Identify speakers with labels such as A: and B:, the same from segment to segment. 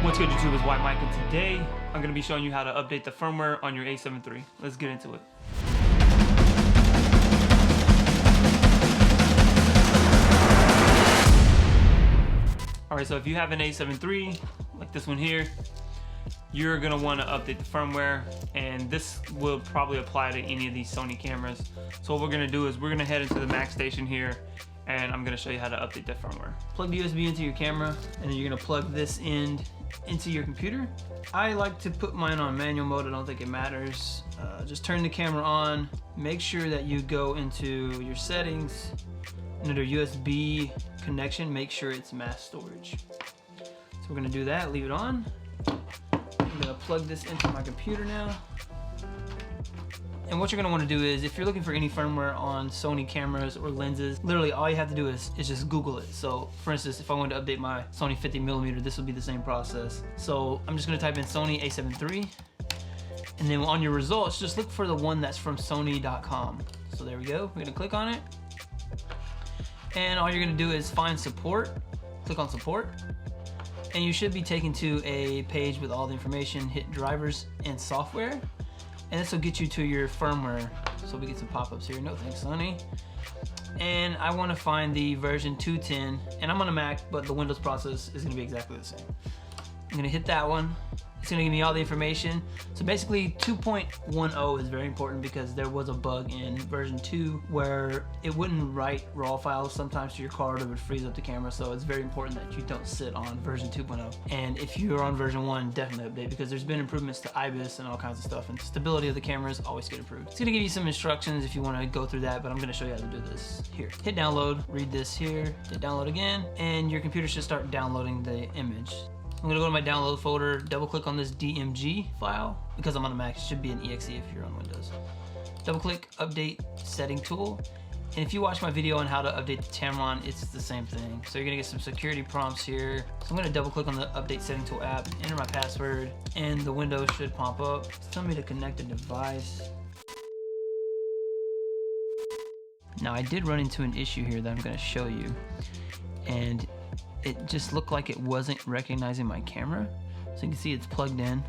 A: What's good, YouTube? It's White Mike, and today I'm going to be showing you how to update the firmware on your A7 III. Let's get into it. Alright, so if you have an A7 III, like this one here, you're going to want to update the firmware, and this will probably apply to any of these Sony cameras. So what we're going to do is we're going to head into the Mac station here, and I'm going to show you how to update that firmware. Plug the USB into your camera, and then you're going to plug this end into your computer. I like to put mine on manual mode. I don't think it matters. Just turn the camera on. Make sure that you go into your settings, and under USB connection, make sure it's mass storage. So we're going to do that. Leave it on. I'm going to plug this into my computer now. And what you're going to want to do is, if you're looking for any firmware on Sony cameras or lenses, literally all you have to do is just Google it. So for instance, if I wanted to update my Sony 50mm, this would be the same process. So I'm just going to type in Sony A7 III, and then on your results, just look for the one that's from Sony.com. So there we go. We're going to click on it, and all you're going to do is find support. Click on support, and you should be taken to a page with all the information. Hit drivers and software, and this will get you to your firmware. So we get some pop-ups here. No thanks, Sony. And I want to find the version 2.10, and I'm on a Mac, but the Windows process is going to be exactly the same. I'm going to hit that one. It's going to give me all the information. So basically 2.10 is very important because there was a bug in version 2 where it wouldn't write RAW files sometimes to your card, or it would freeze up the camera. So it's very important that you don't sit on version 2.0. And if you're on version 1, definitely update, because there's been improvements to IBIS and all kinds of stuff, and stability of the cameras always get improved. It's going to give you some instructions if you want to go through that, but I'm going to show you how to do this here. Hit download, read this here, hit download again, and your computer should start downloading the image. I'm gonna go to my download folder, double click on this DMG file. Because I'm on a Mac, it should be an exe if you're on Windows. Double click update setting tool. And if you watch my video on how to update the Tamron, it's the same thing. So you're gonna get some security prompts here. So I'm gonna double click on the update setting tool app, enter my password, and the window should pop up. It's telling me to connect a device. Now I did run into an issue here that I'm gonna show you. And it just looked like it wasn't recognizing my camera. So you can see it's plugged in.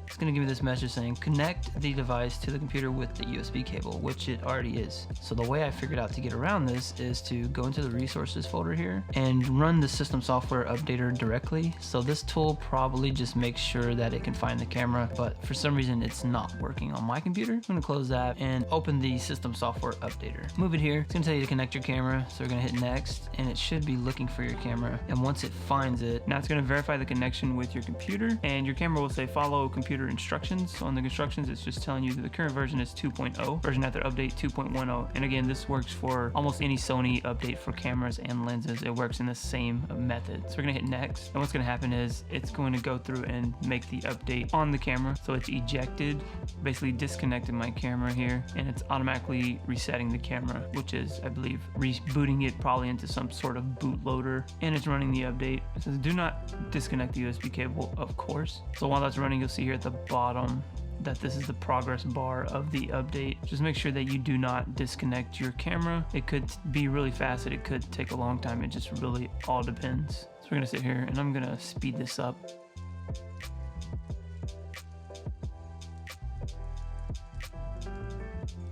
A: It's gonna give me this message saying, connect the device to the computer with the USB cable, which it already is. So the way I figured out to get around this is to go into the resources folder here and run the system software updater directly. So this tool probably just makes sure that it can find the camera, but for some reason it's not working on my computer. I'm gonna close that and open the system software updater. Move it here. It's gonna tell you to connect your camera. So we're gonna hit next, and it should be looking for your camera. And once it finds it, now it's gonna verify the connection with your computer, and your camera will say follow computer instructions. So on the instructions, it's just telling you that the current version is 2.0, version after update 2.10. And again, this works for almost any Sony update for cameras and lenses. It works in the same method. So we're gonna hit next, and what's gonna happen is it's going to go through and make the update on the camera. So it's ejected, basically disconnected my camera here, and it's automatically resetting the camera, which is, I believe, rebooting it probably into some sort of bootloader, and it's running the update. It says do not disconnect the USB cable, of course. So while that's running, you'll see here at the bottom that this is the progress bar of the update. Just make sure that you do not disconnect your camera. It could be really fast, and it could take a long time. It just really all depends. So we're gonna sit here, and I'm gonna speed this up.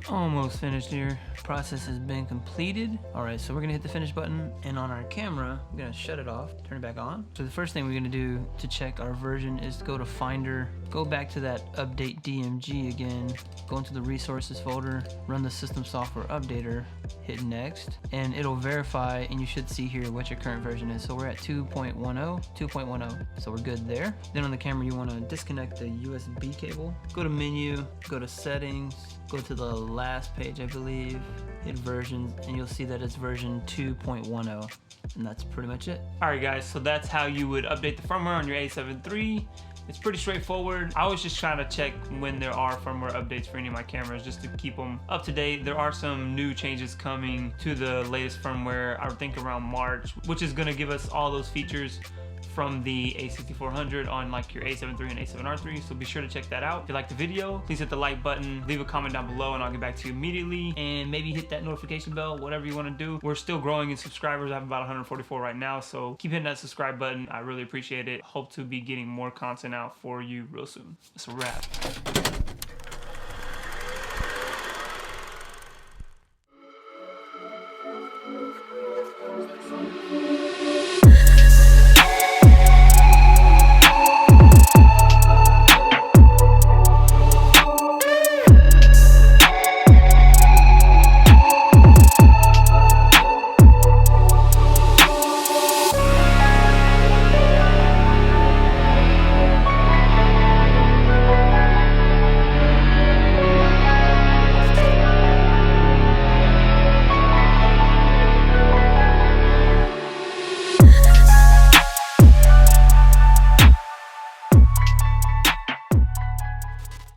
A: Almost finished here. Process has been completed. All right, so we're gonna hit the finish button, and on our camera, I'm gonna shut it off, turn it back on. So the first thing we're gonna do to check our version is to go to Finder, go back to that update DMG again, go into the resources folder, run the system software updater, hit next, and it'll verify, and you should see here what your current version is. So we're at 2.10, so we're good there. Then on the camera, you wanna disconnect the USB cable, go to menu, go to settings, go to the last page, I believe, hit versions, and you'll see that it's version 2.10, and that's pretty much it. Alright guys, so that's how you would update the firmware on your A7 III. It's pretty straightforward. I always just try to check when there are firmware updates for any of my cameras just to keep them up to date. There are some new changes coming to the latest firmware, I think around March, which is gonna give us all those features from the A6400 on like your A7 III and A7R III, so be sure to check that out. If you like the video, please hit the like button, leave a comment down below, and I'll get back to you immediately, and maybe hit that notification bell, whatever you want to do. We're still growing in subscribers. I have about 144 right now, so keep hitting that subscribe button. I really appreciate it. Hope to be getting more content out for you real soon. It's a wrap.